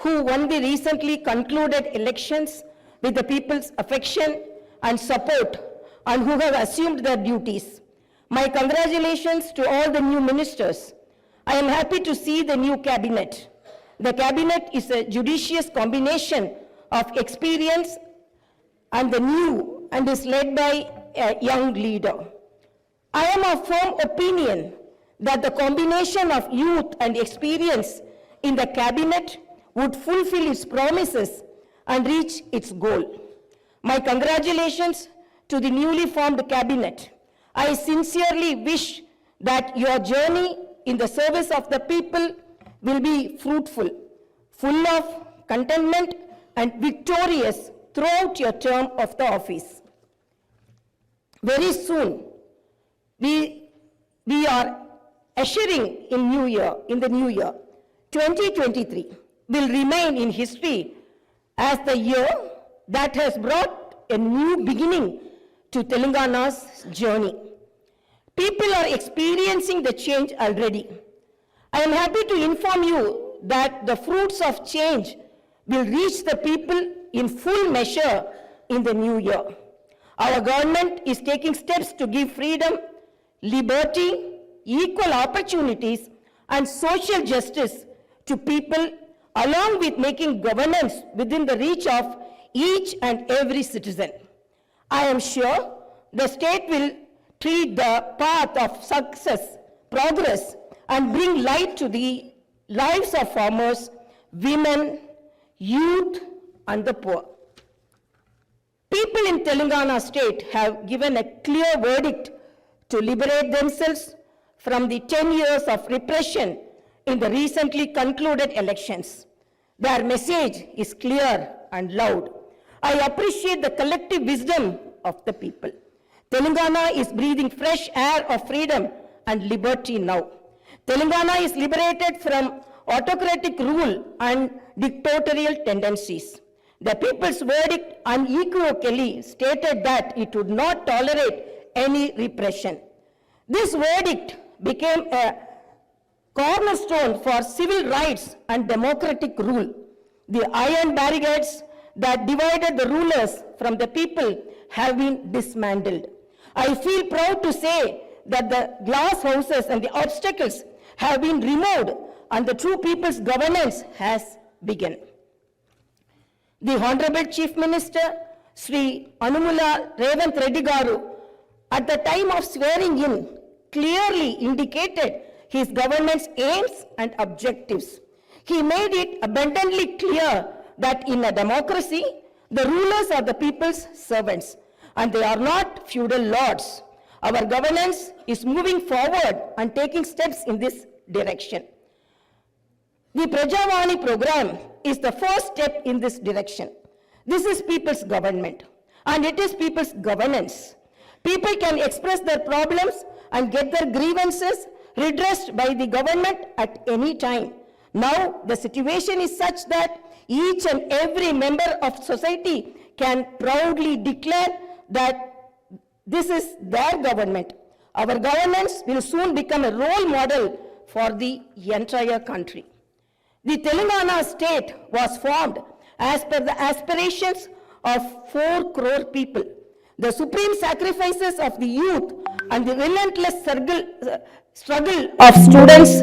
who won the recently concluded elections with the people's affection and support and who have assumed their duties. My congratulations to all the new ministers. I am happy to see the new cabinet. The cabinet is a judicious combination of experience and the new and is led by a young leader. I am of firm opinion that the combination of youth and experience in the cabinet would fulfill its promises and reach its goal. My congratulations to the newly formed cabinet. I sincerely wish that your journey in the service of the people will be fruitful, full of contentment and victorious throughout your term of the office. Very soon, we are ushering in the new year. 2023 will remain in history as the year that has brought a new beginning to Telangana's journey. People are experiencing the change already. I am happy to inform you that the fruits of change will reach the people in full measure in the new year. Our government is taking steps to give freedom, liberty, equal opportunities, and social justice to people, along with making governance within the reach of each and every citizen. I am sure the state will tread the path of success, progress, and bring light to the lives of farmers, women, youth, and the poor. People in Telangana state have given a clear verdict to liberate themselves from the 10 years of repression in the recently concluded elections. Their message is clear and loud. I appreciate the collective wisdom of the people. Telangana is breathing fresh air of freedom and liberty now. Telangana is liberated from autocratic rule and dictatorial tendencies. The people's verdict unequivocally stated that it would not tolerate any repression. This verdict became a cornerstone for civil rights and democratic rule. The iron barricades that divided the rulers from the people have been dismantled. I feel proud to say that the glass houses and the obstacles have been removed and the true people's governance has begun. The Honorable Chief Minister, Sri Anumula Revanth Reddy Garu, at the time of swearing in, clearly indicated his government's aims and objectives. He made it abundantly clear that in a democracy, the rulers are the people's servants, and they are not feudal lords. Our governance is moving forward and taking steps in this direction. The Prajavani program is the first step in this direction. This is people's government, and it is people's governance. People can express their problems and get their grievances redressed by the government at any time. Now, the situation is such that each and every member of society can proudly declare that this is their government. Our governance will soon become a role model for the entire country. The Telangana state was formed as per the aspirations of 4 crore people. The supreme sacrifices of the youth and the relentless struggle of students,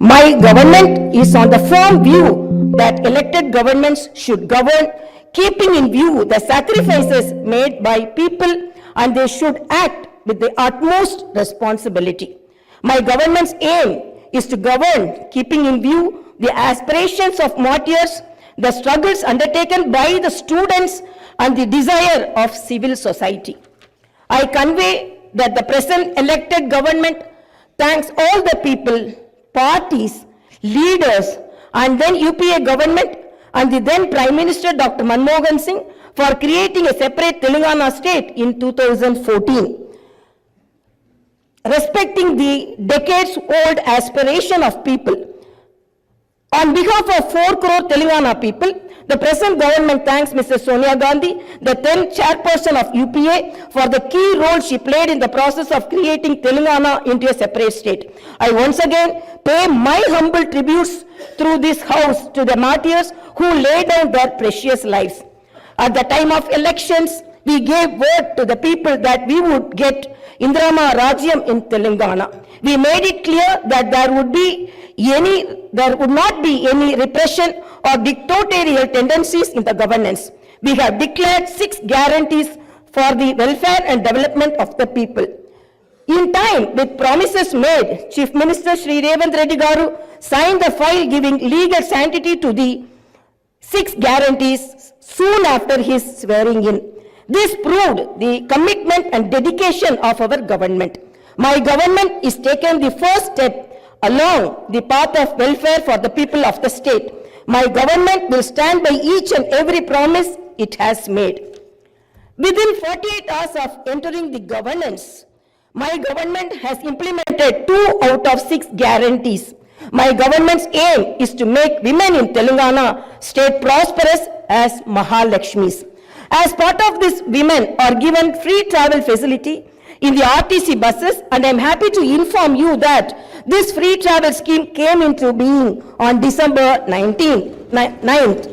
my government is on the firm view that elected governments should govern, keeping in view the sacrifices made by people, and they should act with the utmost responsibility. My government's aim is to govern, keeping in view the aspirations of martyrs, the struggles undertaken by the students, and the desire of civil society. I convey that the present elected government thanks all the people, parties, leaders, and then UPA government and the then Prime Minister Dr. Manmohan Singh for creating a separate Telangana state in 2014. Respecting the decades-old aspiration of people, on behalf of 4 crore Telangana people, The present government thanks Mrs. Sonia Gandhi, the then chairperson of UPA, for the key role she played in the process of creating Telangana into a separate state. I once again pay my humble tributes through this house to the martyrs who laid down their precious lives. At the time of elections, we gave word to the people that we would get Indrama Rajyam in Telangana. We made it clear that there would not be any repression or dictatorial tendencies in the governance. We have declared 6 guarantees for the welfare and development of the people. In time, with promises made, Chief Minister Shri Revanth Reddy Garu signed the file giving legal sanctity to the 6 guarantees soon after his swearing in. This proved the commitment and dedication of our government. My government is taking the first step along the path of welfare for the people of the state. My government will stand by each and every promise it has made. Within 48 hours of entering the governance, my government has implemented 2 out of 6 guarantees. My government's aim is to make women in Telangana state prosperous as Mahalakshmis. As part of this, women are given free travel facility in the RTC buses, and I am happy to inform you that this free travel scheme came into being on December 9th.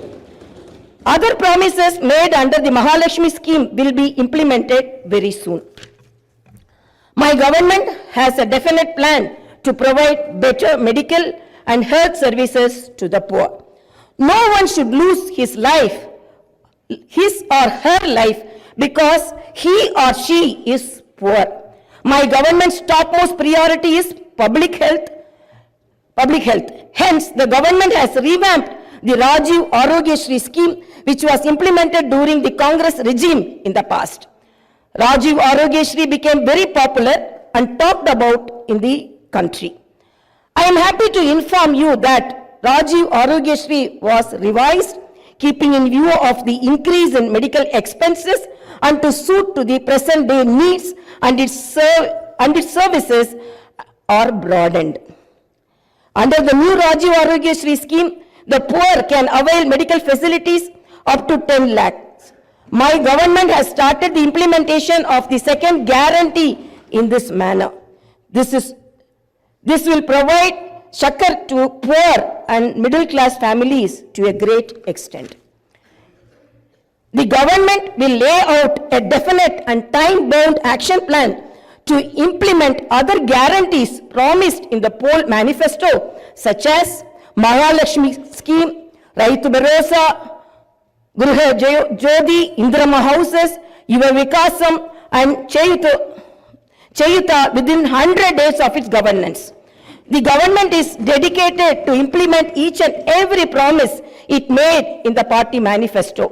Other promises made under the Mahalakshmi scheme will be implemented very soon. My government has a definite plan to provide better medical and health services to the poor. No one should lose his or her life because he or she is poor. My government's topmost priority is public health. Hence, the government has revamped the Rajiv Arogyashri scheme, which was implemented during the Congress regime in the past. Rajiv Arogyashri became very popular and talked about in the country. I am happy to inform you that Rajiv Arogyashri was revised, keeping in view of the increase in medical expenses and to suit to the present day needs, and its services are broadened. Under the new Rajiv Arogyashri scheme, the poor can avail medical facilities up to 10 lakhs. My government has started the implementation of the second guarantee in this manner. This will provide succor to poor and middle class families to a great extent. The government will lay out a definite and time-bound action plan to implement other guarantees promised in the poll manifesto, such as Mahalakshmi scheme, Raitu Bharosa, Gruha Jyoti, Indrama houses, Yuva Vikasam, and Chayuta within 100 days of its governance. The government is dedicated to implement each and every promise it made in the party manifesto,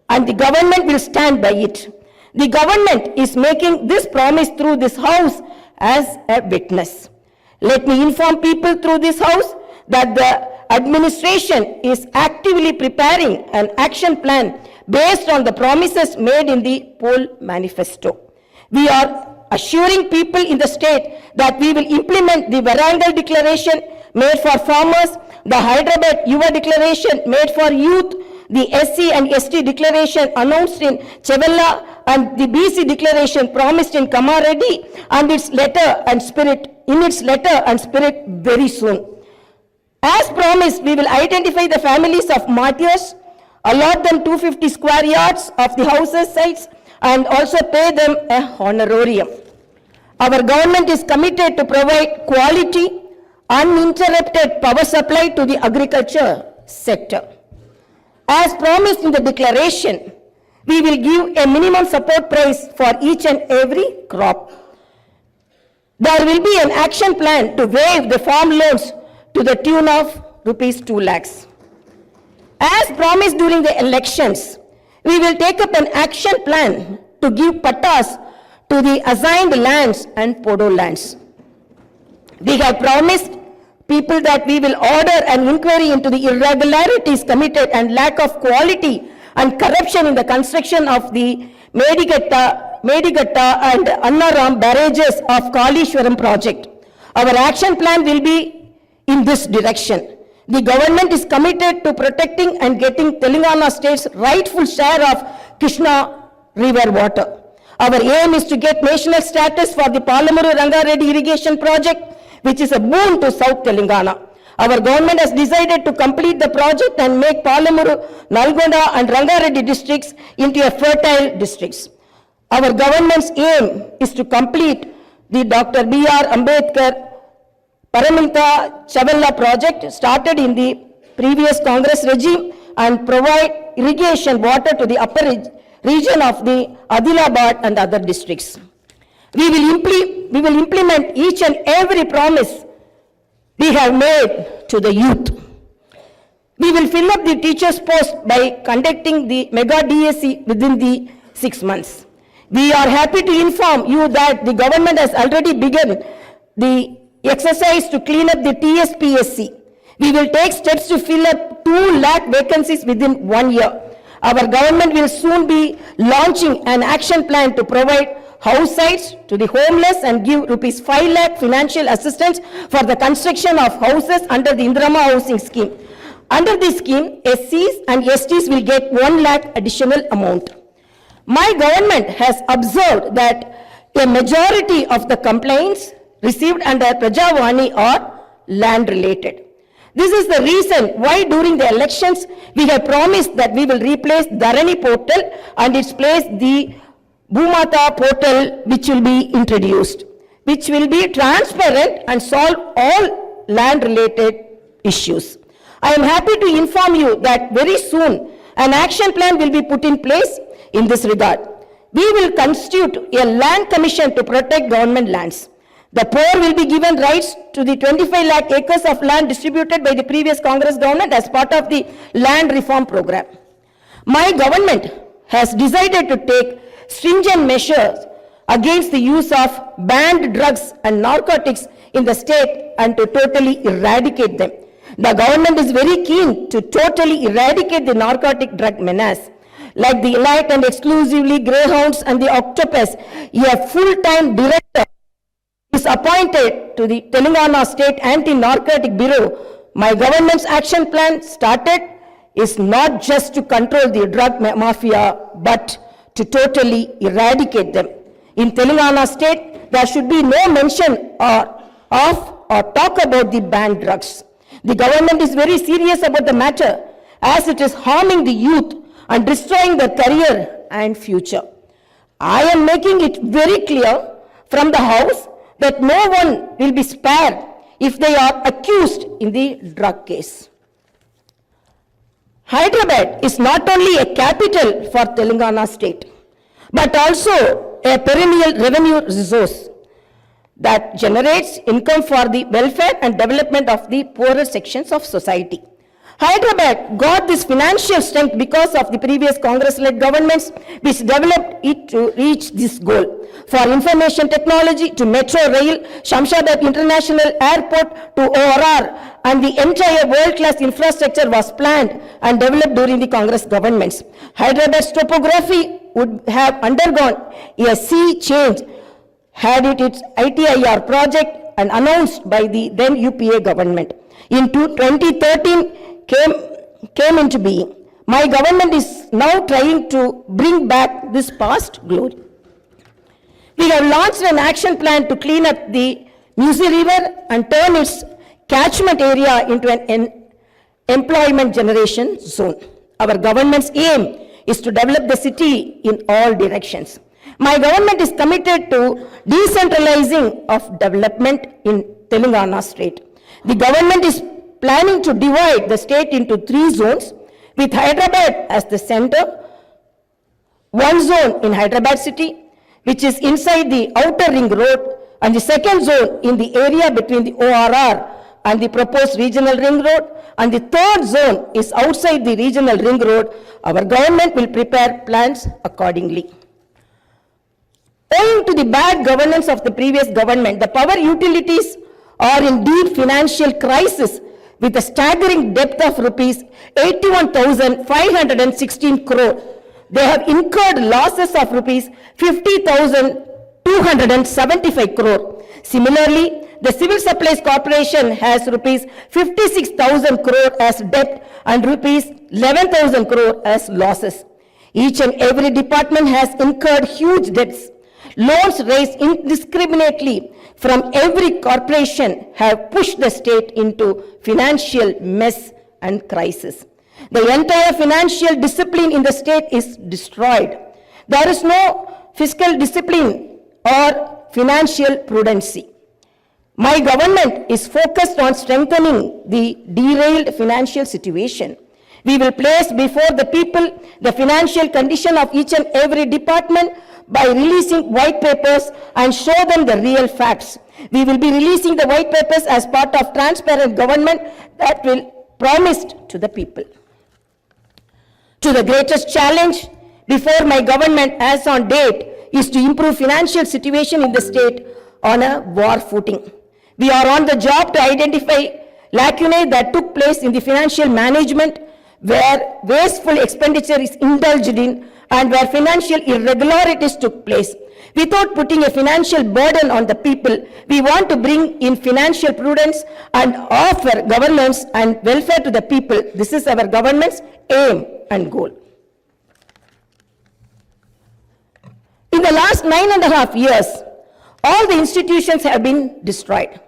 and the government will stand by it. The government is making this promise through this house as a witness. Let me inform people through this house that the administration is actively preparing an action plan based on the promises made in the poll manifesto. We are assuring people in the state that we will implement the Varangal declaration made for farmers, the Hyderabad Yuva declaration made for youth, the SC and ST declaration announced in Chevella, and the BC declaration promised in Kamareddy, and its letter and spirit very soon. As promised, we will identify the families of martyrs, allot them 250 square yards of the houses sites, and also pay them a honorarium. Our government is committed to provide quality, uninterrupted power supply to the agriculture sector. As promised in the declaration, we will give a minimum support price for each and every crop. There will be an action plan to waive the farm loans to the tune of rupees 2 lakhs. As promised during the elections, we will take up an action plan to give pattas to the assigned lands and podo lands. We have promised people that we will order an inquiry into the irregularities committed and lack of quality and corruption in the construction of the Medigatta and Annaram barrages of Kalishwaram project. Our action plan will be in this direction. The government is committed to protecting and getting Telangana state's rightful share of Krishna river water. Our aim is to get national status for the Palamuru Rangareddy irrigation project, which is a boon to South Telangana. Our government has decided to complete the project and make Palamuru, Nalgonda and Rangareddy districts into a fertile districts. Our government's aim is to complete the Dr. B.R. Ambedkar Paramita Chavella project started in the previous Congress regime and provide irrigation water to the upper region of the Adilabad and other districts. We will implement each and every promise we have made to the youth. We will fill up the teachers' post by conducting the mega DSC within the 6 months. We are happy to inform you that the government has already begun the exercise to clean up the TSPSC. We will take steps to fill up 2 lakh vacancies within 1 year. Our government will soon be launching an action plan to provide house sites to the homeless and give rupees 5 lakh financial assistance for the construction of houses under the Indirama housing scheme. Under this scheme, SCs and STs will get 1 lakh additional amount. My government has observed that a majority of the complaints received under Prajavani are land related. This is the reason why during the elections we have promised that we will replace Dharani portal and its place the Bhumata portal, which will be introduced, which will be transparent and solve all land related issues. I am happy to inform you that very soon an action plan will be put in place in this regard. We will constitute a land commission to protect government lands. The poor will be given rights to the 25 lakh acres of land distributed by the previous Congress government as part of the land reform program. My government has decided to take stringent measures against the use of banned drugs and narcotics in the state and to totally eradicate them. The government is very keen to totally eradicate the narcotic drug menace. Like the elite and exclusively greyhounds and the octopus, a full-time director is appointed to the Telangana State Anti-Narcotic Bureau. My government's action plan started is not just to control the drug mafia, but to totally eradicate them. In Telangana State, there should be no mention of or talk about the banned drugs. The government is very serious about the matter as it is harming the youth and destroying their career and future. I am making it very clear from the House that no one will be spared if they are accused in the drug case. Hyderabad is not only a capital for Telangana state, but also a perennial revenue resource that generates income for the welfare and development of the poorer sections of society. Hyderabad got this financial strength because of the previous Congress-led governments which developed it to reach this goal. For information technology to Metro Rail, Shamshabad International Airport to ORR, and the entire world-class infrastructure was planned and developed during the Congress governments. Hyderabad's topography would have undergone a sea change had it its ITIR project and announced by the then UPA government. In 2013, came into being. My government is now trying to bring back this past glory. We have launched an action plan to clean up the Musi River and turn its catchment area into an employment generation zone. Our government's aim is to develop the city in all directions. My government is committed to decentralizing of development in Telangana state. The government is planning to divide the state into 3 zones with Hyderabad as the center. 1 zone in Hyderabad city, which is inside the outer ring road, and the second zone in the area between the ORR and the proposed regional ring road, and the 3rd zone is outside the regional ring road. Our government will prepare plans accordingly. Owing to the bad governance of the previous government, the power utilities are in deep financial crisis with a staggering debt of rupees 81,516 crore. They have incurred losses of rupees 50,275 crore. Similarly, The Civil Supplies Corporation has rupees 56,000 crore as debt and rupees 11,000 crore as losses. Each and every department has incurred huge debts. Loans raised indiscriminately from every corporation have pushed the state into financial mess and crisis. The entire financial discipline in the state is destroyed. There is no fiscal discipline or financial prudency. My government is focused on strengthening the derailed financial situation. We will place before the people the financial condition of each and every department by releasing white papers and show them the real facts. We will be releasing the white papers as part of transparent government that will promised to the people. To the greatest challenge before my government as on date is to improve financial situation in the state on a war footing. We are on the job to identify lacunae that took place in the financial management where wasteful expenditure is indulged in and where financial irregularities took place. Without putting a financial burden on the people, we want to bring in financial prudence and offer governance and welfare to the people. This is our government's aim and goal. In the last 9.5 years, all the institutions have been destroyed.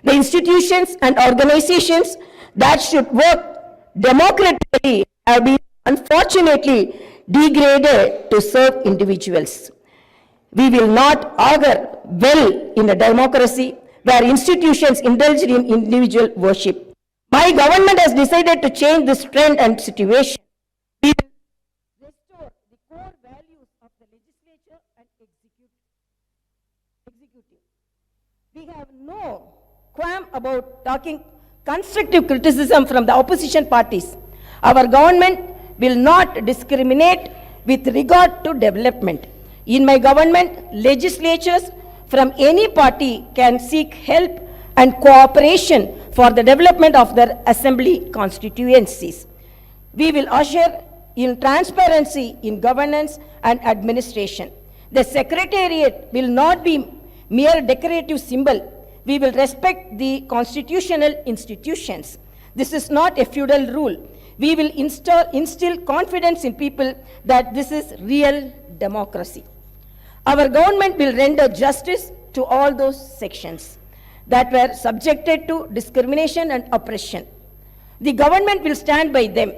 The institutions and organizations that should work democratically have been unfortunately degraded to serve individuals. We will not augur well in a democracy where institutions indulge in individual worship. My government has decided to change this trend and situation. We will restore the core values of the legislature and executive. We have no qualm about talking constructive criticism from the opposition parties. Our government will not discriminate with regard to development. In my government, legislatures from any party can seek help and cooperation for the development of their assembly constituencies. We will usher in transparency in governance and administration. The secretariat will not be mere decorative symbol. We will respect the constitutional institutions. This is not a feudal rule. We will instill confidence in people that this is real democracy. Our government will render justice to all those sections that were subjected to discrimination and oppression. The government will stand by them.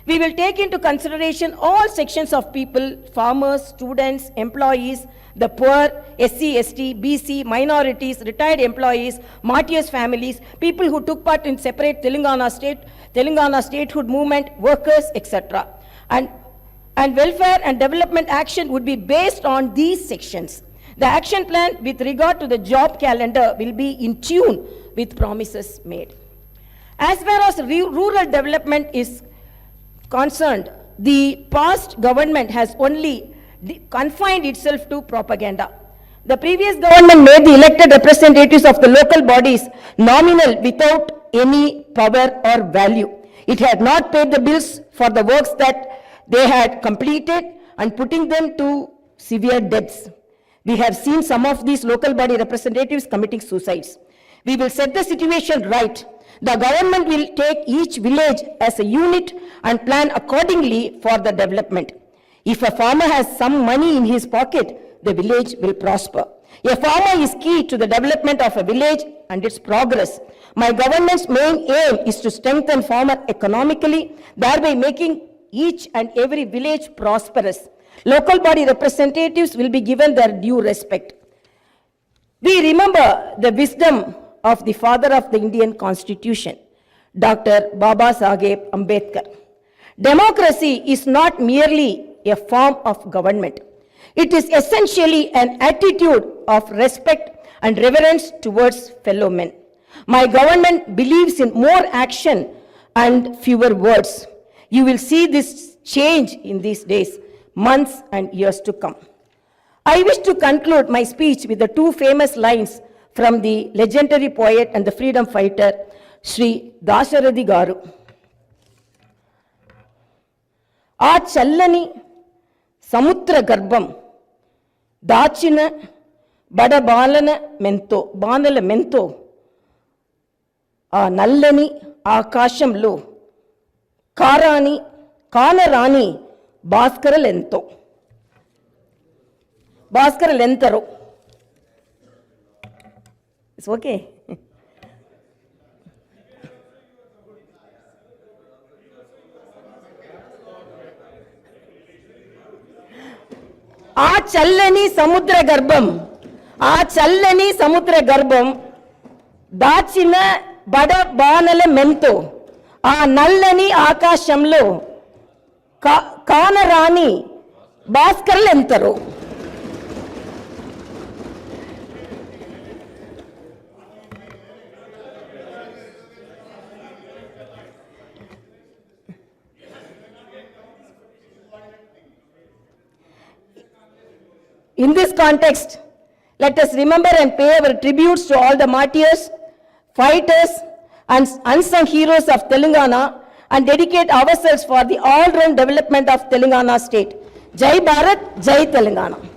We will take into consideration all sections of people, farmers, students, employees, the poor, SC, ST, BC, minorities, retired employees, martyrs' families, people who took part in separate Telangana statehood movement, workers, etc. And welfare and development action would be based on these sections. The action plan with regard to the job calendar will be in tune with promises made. As far as rural development is concerned, the past government has only confined itself to propaganda. The previous government made the elected representatives of the local bodies nominal without any power or value. It had not paid the bills for the works that they had completed and putting them to severe debts. We have seen some of these local body representatives committing suicides. We will set the situation right. The government will take each village as a unit and plan accordingly for the development. If a farmer has some money in his pocket, the village will prosper. A farmer is key to the development of a village and its progress. My government's main aim is to strengthen farmer economically, thereby making each and every village prosperous. Local body representatives will be given their due respect. We remember the wisdom of the father of the Indian Constitution, Dr. Baba Saheb Ambedkar. Democracy is not merely a form of government. It is essentially an attitude of respect and reverence towards fellow men. My government believes in more action and fewer words. You will see this change in these days, months and years to come. I wish to conclude my speech with the two famous lines from the legendary poet and the freedom fighter, Sri Dasharathy Garu. ఆ చల్లని సముద్ర గర్భం దాచిన బడ బాణల మెంతో ఆ నల్లని ఆకాశంలో కానరాని భాస్కరలెంతరో. It's okay. ఆ చల్లని సముద్ర గర్భం దాచిన బడ బాణల మెంతో ఆ నల్లని ఆకాశంలో కానరాని భాస్కరులెంతరో. In this context, let us remember and pay our tributes to all the martyrs, fighters, and unsung heroes of Telangana and dedicate ourselves for the all-round development of Telangana state. Jai Bharat, Jai Telangana.